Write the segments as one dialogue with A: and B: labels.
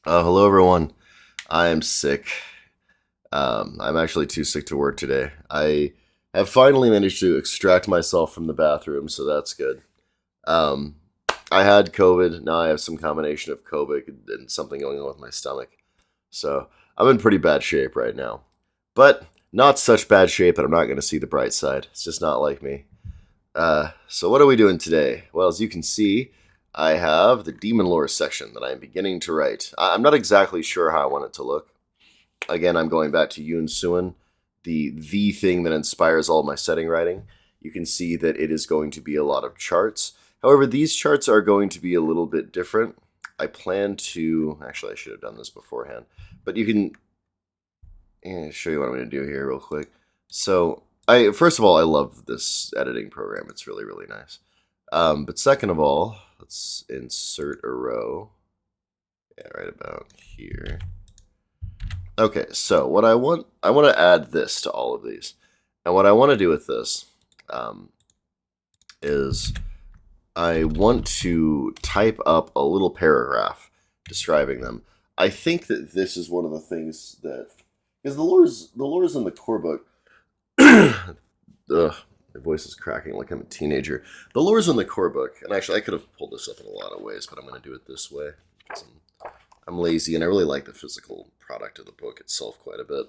A: Hello, everyone. I am sick. I'm actually too sick to work today. I have finally managed to extract myself from the bathroom, so that's good. Um, I had COVID. Now I have some combination of COVID and something going on with my stomach. So I'm in pretty bad shape right now. But not such bad shape that I'm not going to see the bright side. It's just not like me. So what are we doing today? Well, as you can see, I have the demon lore section that I am beginning to write. I'm not exactly sure how I want it to look. Again, I'm going back to Yoon Suin, the thing that inspires all my setting writing. You can see that it is going to be a lot of charts. However, these charts are going to be a little bit different. I plan to... Actually, I should have done this beforehand. But you can... show you what I'm going to do here real quick. So, first of all, I love this editing program. It's really, really nice. But second of all, let's insert a row. Yeah, right about here. Okay, so what I want to add this to all of these. And what I want to do with this is I want to type up a little paragraph describing them. I think that this is one of the things that... Because the lore's in the core book. Ugh, my voice is cracking like I'm a teenager. The lore's in the core book, and actually I could have pulled this up in a lot of ways, but I'm going to do it this way. I'm lazy, and I really like the physical product of the book itself quite a bit.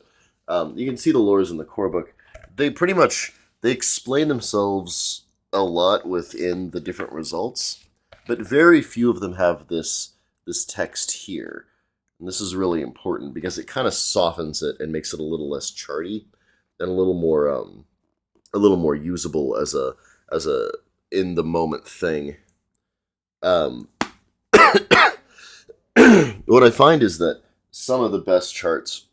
A: You can see the lores in the core book. They explain themselves a lot within the different results, but very few of them have this text here. And this is really important because it kind of softens it and makes it a little less charty and a little more usable as a in the moment thing. What I find is that some of the best charts,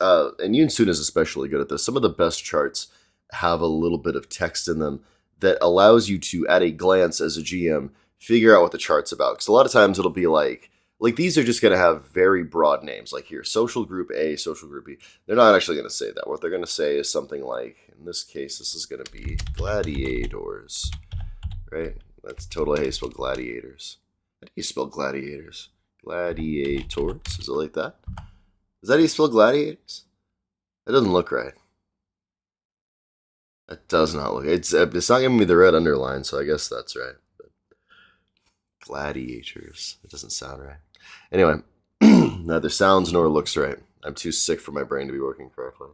A: and Yoon Soon is especially good at this, some of the best charts have a little bit of text in them that allows you to, at a glance as a GM, figure out what the chart's about. Because a lot of times it'll be like these are just going to have very broad names. Like here, social group A, social group B. They're not actually going to say that. What they're going to say is something like, in this case, this is going to be gladiators, right? That's totally how you spell gladiators. How do you spell gladiators? Gladiators? Is it like that? Is that how you spell gladiators? That doesn't look right. That does not look... It's not giving me the red underline, so I guess that's right. But gladiators. It doesn't sound right. Anyway, neither sounds nor looks right. I'm too sick for my brain to be working correctly.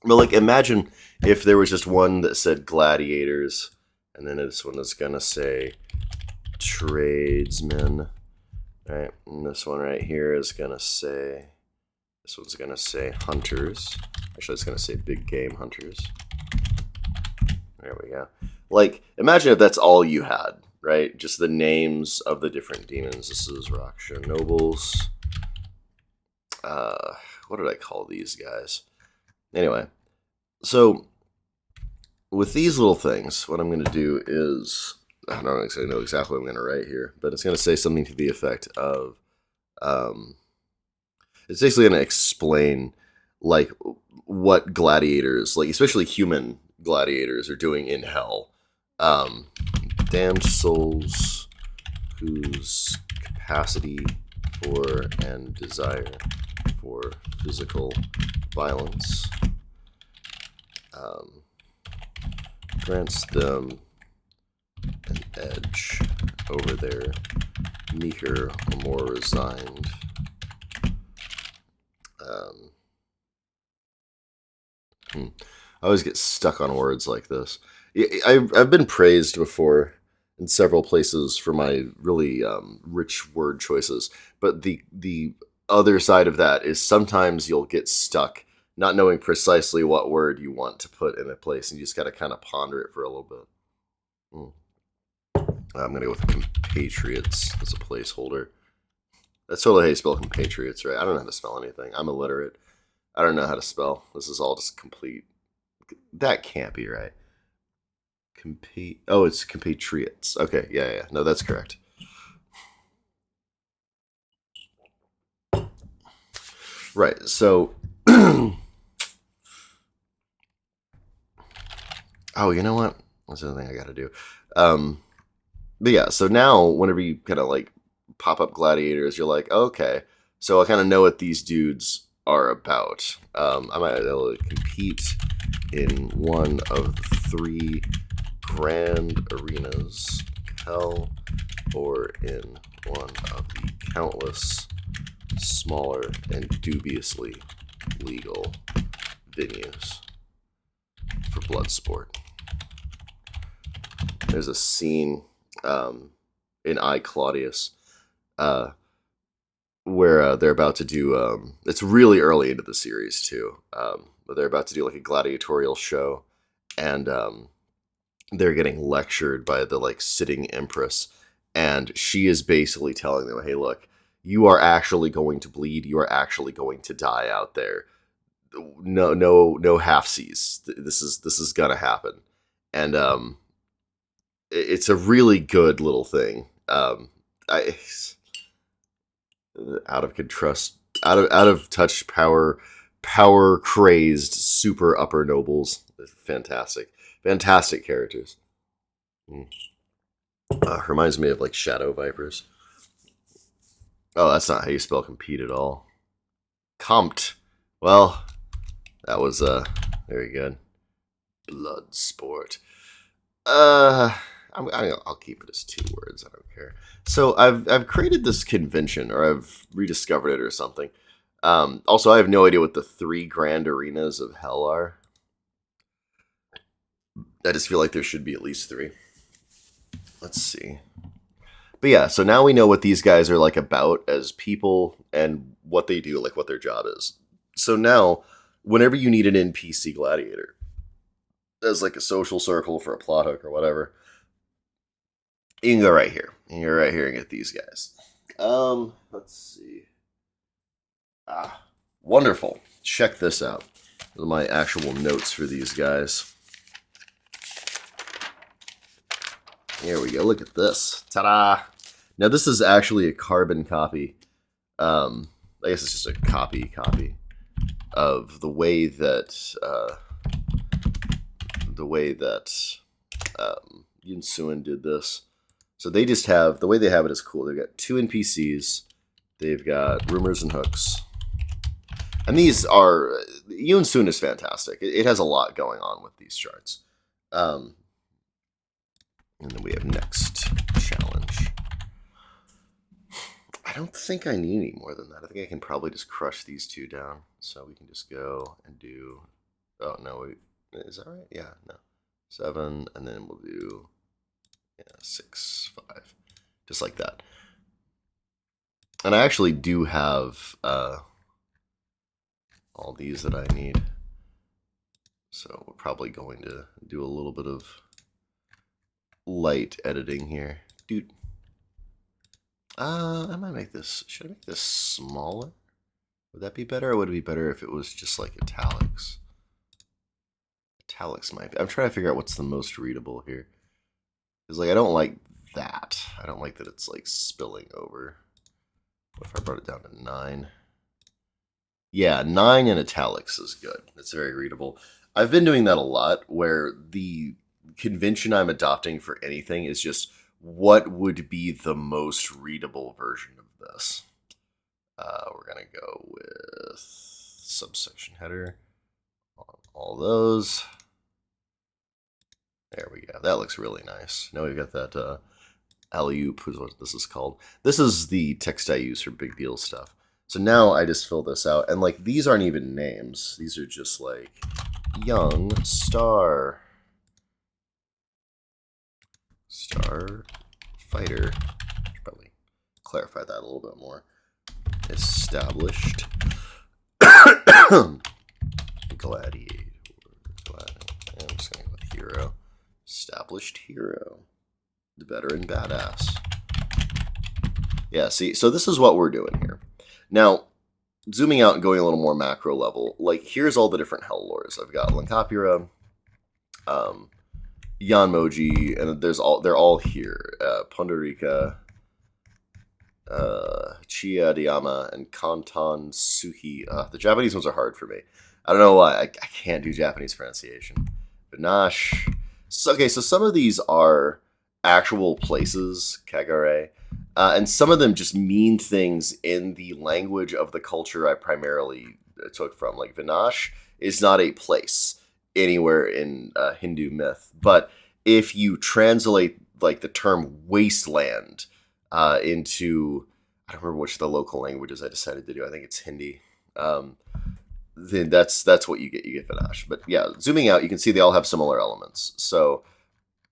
A: But, like, imagine if there was just one that said gladiators, and then this one is going to say tradesmen. Right, and this one right here is going to say... This one's going to say hunters. Actually, it's going to say big game hunters. There we go. Like, imagine if that's all you had, right? Just the names of the different demons. This is Raksha Nobles. What did I call these guys? Anyway, so with these little things, what I'm going to do is... I don't actually know exactly what I'm going to write here, but it's going to say something to the effect of... it's basically going to explain, like, what gladiators, like, especially human gladiators, are doing in hell. Damned souls whose capacity for and desire for physical violence grants them an edge over their meeker or more resigned I always get stuck on words like this. I've been praised before in several places for my really rich word choices, but the other side of that is sometimes you'll get stuck not knowing precisely what word you want to put in a place, and you just got to kind of ponder it for a little bit. I'm going to go with compatriots as a placeholder. That's totally how you spell compatriots, right? I don't know how to spell anything. I'm illiterate. I don't know how to spell. This is all just complete. That can't be right. Oh, it's compatriots. Okay, yeah. No, that's correct. Right, so... Oh, you know what? That's another thing I gotta do. But yeah, so now whenever you kind of like pop up gladiators, you're like, okay, so I kind of know what these dudes are about. I might be able to compete in one of the three grand arenas, hell, or in one of the countless smaller and dubiously legal venues for blood sport. There's a scene in I, Claudius where they're about to do, it's really early into the series too, but they're about to do like a gladiatorial show, and they're getting lectured by the like sitting empress, and she is basically telling them, hey, look, you are actually going to bleed, you are actually going to die out there. No halfsies. This is gonna happen. And it's a really good little thing. I out of contrast, out of touch, power crazed super upper nobles. Fantastic characters. Reminds me of like Shadow Vipers. Oh, that's not how you spell compete at all. Compt. Well, that was very good. Blood sport. I'll keep it as 2 words. I don't care. So I've created this convention, or I've rediscovered it, or something. Also, I have no idea what the 3 grand arenas of hell are. I just feel like there should be at least 3. Let's see. But yeah, so now we know what these guys are like about as people and what they do, like what their job is. So now, whenever you need an NPC gladiator as like a social circle for a plot hook or whatever, you can go right here. You can go right here and get these guys. Let's see. Wonderful. Check this out. These are my actual notes for these guys. Here we go. Look at this. Ta-da! Now this is actually a carbon copy. I guess it's just a copy of the way that Yun Suin did this. So they just have, the way they have it is cool. They've got 2 NPCs. They've got rumors and hooks. And these are, Yun Suin is fantastic. It has a lot going on with these charts. And then we have next challenge. I don't think I need any more than that. I think I can probably just crush these 2 down. So we can just go and do, oh no, is that right? Yeah, no. 7, and then we'll do 6, 5. Just like that. And I actually do have all these that I need. So we're probably going to do a little bit of light editing here. Dude. I might make this, should I make this smaller? Would that be better, or would it be better if it was just like italics? Italics might be. I'm trying to figure out what's the most readable here. Because like I don't like that. I don't like that it's like spilling over. What if I brought it down to 9? Yeah, 9 in italics is good. It's very readable. I've been doing that a lot, where the convention I'm adopting for anything is just what would be the most readable version of this. We're going to go with subsection header on all those. There we go. That looks really nice. Now we've got that alley-oop is what this is called. This is the text I use for big deal stuff. So now I just fill this out, and like these aren't even names. These are just like young star fighter. Should probably clarify that a little bit more. Established gladiator. I'm just going with hero. Established hero. The veteran badass. Yeah, see, so this is what we're doing here. Now, zooming out and going a little more macro level, like here's all the different hell lords. I've got Lankapura, Yanmoji, and they're all here. Pondorika, Chia Diyama, and Kanton Suhi. The Japanese ones are hard for me. I don't know why. I can't do Japanese pronunciation. Banash. So, okay, so some of these are actual places, Kagare, and some of them just mean things in the language of the culture I primarily took from. Like Vinash is not a place anywhere in Hindu myth, but if you translate like the term wasteland into, I don't remember which of the local languages I decided to do. I think it's Hindi. Um, then that's what you get. You get Vinash. But yeah, zooming out, you can see they all have similar elements. So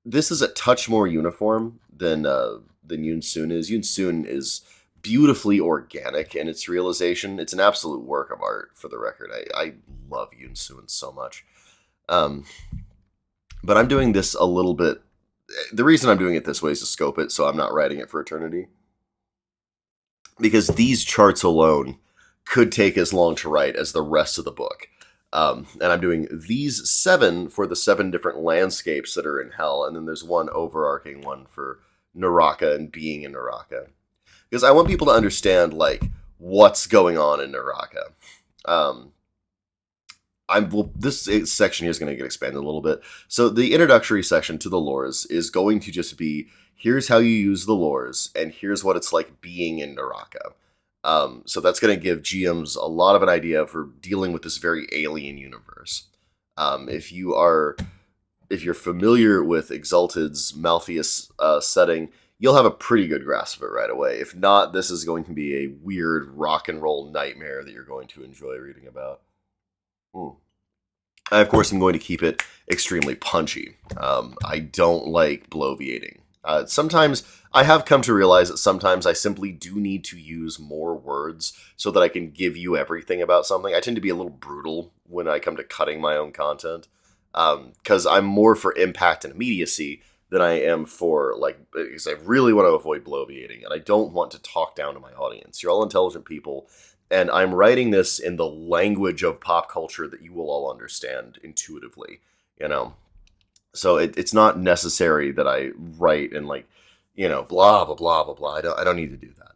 A: this is a touch more uniform than Yoon Soon is. Yoon Soon is beautifully organic in its realization. It's an absolute work of art, for the record. I love Yoon Soon so much. Um, but I'm doing this a little bit. The reason I'm doing it this way is to scope it, so I'm not writing it for eternity. Because these charts alone could take as long to write as the rest of the book. And I'm doing these 7 for the 7 different landscapes that are in hell, and then there's one overarching one for Naraka and being in Naraka. Because I want people to understand, like, what's going on in Naraka. This section here is going to get expanded a little bit. So the introductory section to the lores is going to just be, here's how you use the lores, and here's what it's like being in Naraka. So that's going to give GMs a lot of an idea for dealing with this very alien universe. If you're familiar with Exalted's Malpheus setting, you'll have a pretty good grasp of it right away. If not, this is going to be a weird rock and roll nightmare that you're going to enjoy reading about. I, of course, am going to keep it extremely punchy. I don't like bloviating. Sometimes I have come to realize that sometimes I simply do need to use more words so that I can give you everything about something. I tend to be a little brutal when I come to cutting my own content, because I'm more for impact and immediacy than I am for, because I really want to avoid bloviating, and I don't want to talk down to my audience. You're all intelligent people, and I'm writing this in the language of pop culture that you will all understand intuitively, So it's not necessary that I write and blah, blah, blah, blah, blah. I don't need to do that.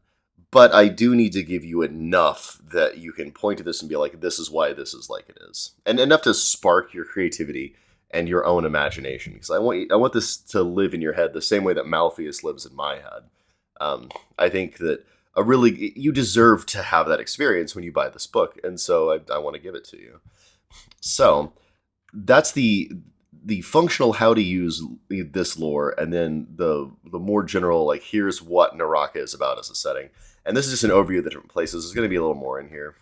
A: But I do need to give you enough that you can point to this and be like, this is why this is like it is. And enough to spark your creativity and your own imagination. Because I want this to live in your head the same way that Malpheus lives in my head. I think that you deserve to have that experience when you buy this book. And so I want to give it to you. So that's the functional how to use this lore, and then the more general, like, here's what Naraka is about as a setting. And this is just an overview of the different places. There's going to be a little more in here.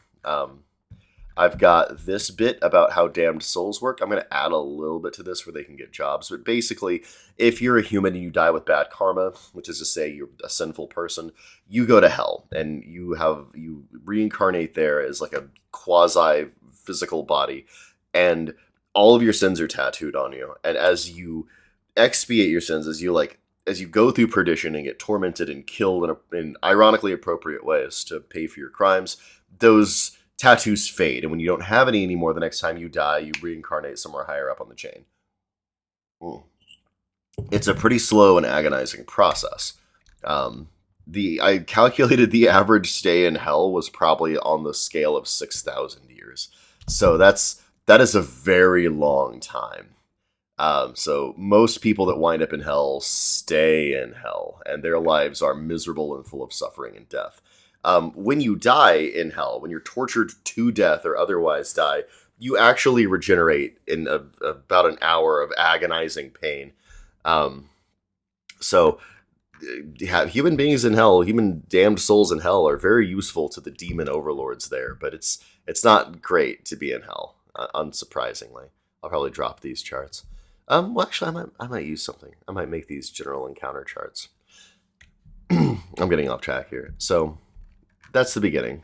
A: I've got this bit about how damned souls work. I'm going to add a little bit to this where they can get jobs. But basically, if you're a human and you die with bad karma, which is to say you're a sinful person, you go to hell, and you reincarnate there as like a quasi-physical body, and all of your sins are tattooed on you. And as you expiate your sins, as you go through perdition and get tormented and killed in ironically appropriate ways to pay for your crimes, those tattoos fade. And when you don't have any anymore, the next time you die, you reincarnate somewhere higher up on the chain. It's a pretty slow and agonizing process. I calculated the average stay in hell was probably on the scale of 6,000 years. So that is a very long time. So most people that wind up in hell stay in hell, and their lives are miserable and full of suffering and death. When you die in hell, when you're tortured to death or otherwise die, you actually regenerate in about an hour of agonizing pain. So human beings in hell, human damned souls in hell, are very useful to the demon overlords there, but it's not great to be in hell, unsurprisingly. I'll probably drop these charts. Well, actually, I might use something. I might make these general encounter charts. I'm getting off track here. So that's the beginning.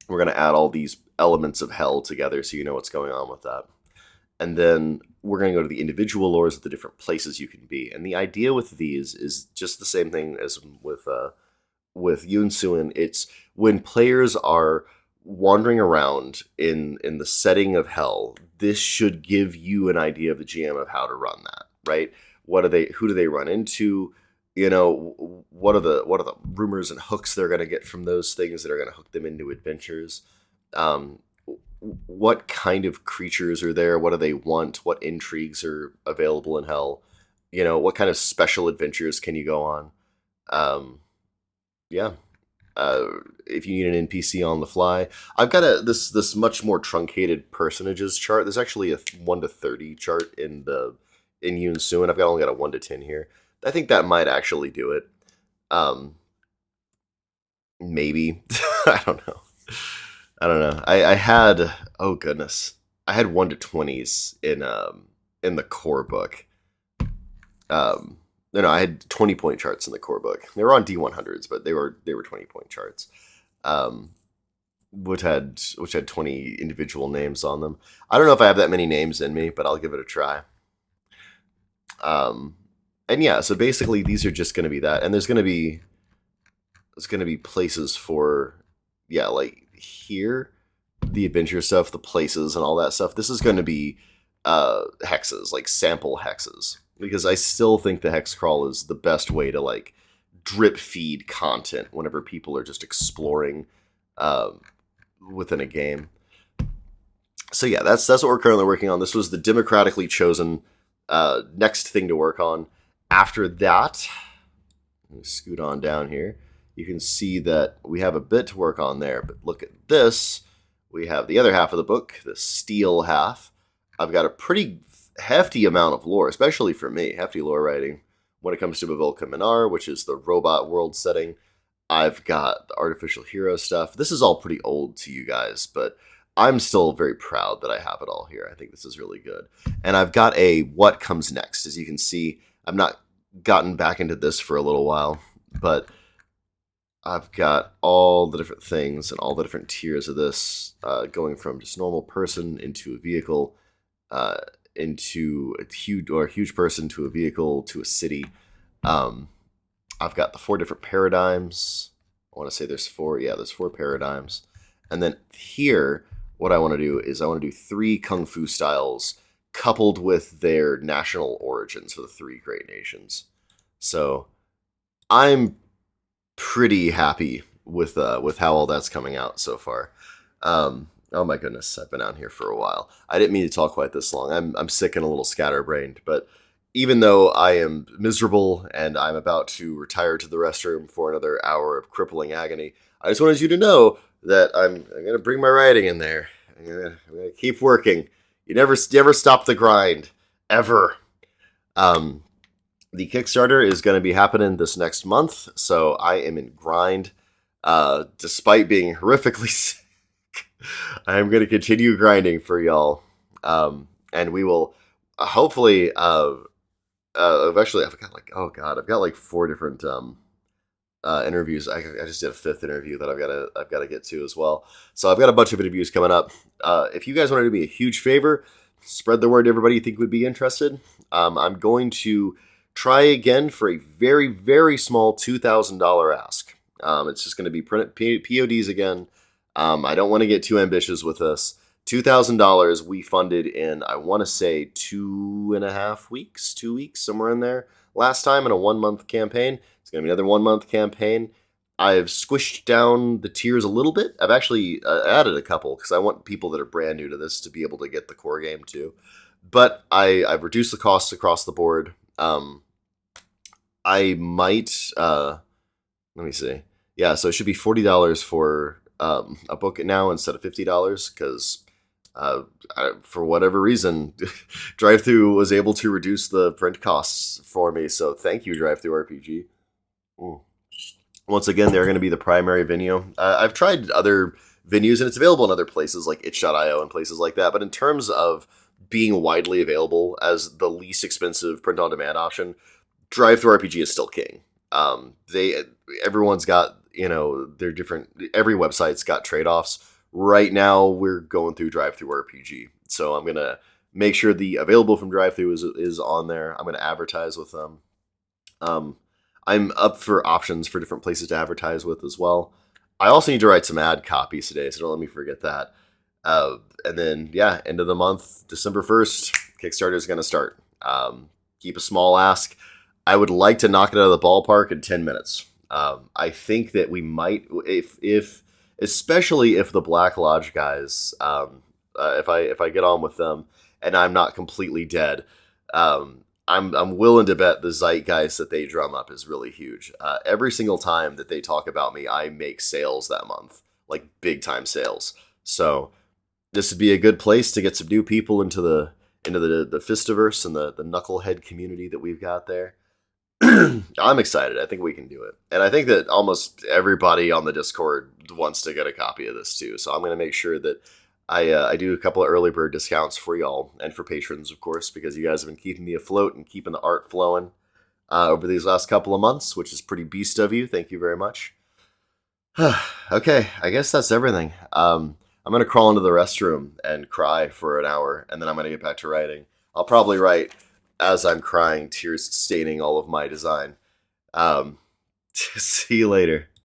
A: We're going to add all these elements of hell together so you know what's going on with that. And then we're going to go to the individual lores of the different places you can be. And the idea with these is just the same thing as with Yoon Suin. It's when players are wandering around in the setting of hell, this should give you an idea of the GM of how to run that, right? Who do they run into? What are the rumors and hooks they're going to get from those things that are going to hook them into adventures? What kind of creatures are there? What do they want? What intrigues are available in hell? what kind of special adventures can you go on? Um, yeah. Uh, if you need an NPC on the fly, I've got this much more truncated personages chart. There's actually a 1 to 30 chart in Yoon Soo, and I've only got a 1 to 10 here. I think that might actually do it. Um, maybe. I don't know. I don't know. I had, oh goodness, I had 1 to 20s in the core book. No, I had 20-point charts in the core book. They were on D100s, but they were 20-point charts. Um, which had 20 individual names on them. I don't know if I have that many names in me, but I'll give it a try. Um, and yeah, so basically these are just going to be that, and there's going to be places for, yeah, like here, the adventure stuff, the places, and all that stuff. This is going to be hexes, like sample hexes, because I still think the hex crawl is the best way to like drip feed content whenever people are just exploring within a game. So yeah, that's what we're currently working on. This was the democratically chosen next thing to work on. After that, let me scoot on down here. You can see that we have a bit to work on there, but look at this. We have the other half of the book, the steel half. I've got a pretty hefty amount of lore, especially for me, hefty lore writing when it comes to Bavilka Minar, which is the robot world setting. I've got the artificial hero stuff. This is all pretty old to you guys, but I'm still very proud that I have it all here. I think this is really good. And I've got a what comes next. As you can see, I've not gotten back into this for a little while, but I've got all the different things and all the different tiers of this, going from just normal person into a vehicle, into a huge person to a vehicle to a city. I've got the 4 different paradigms. I want to say there's 4. Yeah, there's 4 paradigms. And then here, what I want to do is I want to do 3 kung fu styles coupled with their national origins for the 3 great nations. So I'm pretty happy with how all that's coming out so far. Oh my goodness, I've been out here for a while. I didn't mean to talk quite this long. I'm sick and a little scatterbrained, but even though I am miserable and I'm about to retire to the restroom for another hour of crippling agony, I just wanted you to know that I'm going to bring my writing in there. I'm going to keep working. You never stop the grind, ever. The Kickstarter is going to be happening this next month, so I am in grind. Despite being horrifically sick, I am going to continue grinding for y'all. And we will hopefully... I've got like 4 different interviews. I just did a 5th interview that I've got to get to as well. So I've got a bunch of interviews coming up. If you guys want to do me a huge favor, spread the word to everybody you think would be interested. I'm going to try again for a very, very small $2,000 ask. It's just going to be PODs again. I don't want to get too ambitious with this. $2,000 we funded in, I want to say, 2.5 weeks, 2 weeks, somewhere in there. Last time in a 1-month campaign. It's going to be another 1-month campaign. I've squished down the tiers a little bit. I've actually added a couple because I want people that are brand new to this to be able to get the core game too. But I've reduced the costs across the board. I might, let me see. Yeah, so it should be $40 for a book now instead of $50 because for whatever reason, DriveThru was able to reduce the print costs for me. So thank you, DriveThru RPG. Once again, they're going to be the primary venue. I've tried other venues, and it's available in other places like itch.io and places like that. But in terms of being widely available as the least expensive print-on-demand option, DriveThru RPG is still king. Everyone's got, they're different. Every website's got trade-offs. Right now, we're going through DriveThru RPG. So I'm going to make sure the available from DriveThru is on there. I'm going to advertise with them. I'm up for options for different places to advertise with as well. I also need to write some ad copies today, so don't let me forget that. And then, yeah, end of the month, December 1st, Kickstarter is going to start. Keep a small ask. I would like to knock it out of the ballpark in 10 minutes. I think that we might, especially if the Black Lodge guys, if I get on with them and I'm not completely dead, I'm willing to bet the zeitgeist that they drum up is really huge. Every single time that they talk about me, I make sales that month, like big time sales. So this would be a good place to get some new people into the Fistiverse and the Knucklehead community that we've got there. I'm excited. I think we can do it. And I think that almost everybody on the Discord wants to get a copy of this too. So I'm going to make sure that I do a couple of early bird discounts for y'all and for patrons, of course, because you guys have been keeping me afloat and keeping the art flowing over these last couple of months, which is pretty beast of you. Thank you very much. Okay, I guess that's everything. I'm going to crawl into the restroom and cry for an hour, and then I'm going to get back to writing. I'll probably write as I'm crying, tears staining all of my design. See you later.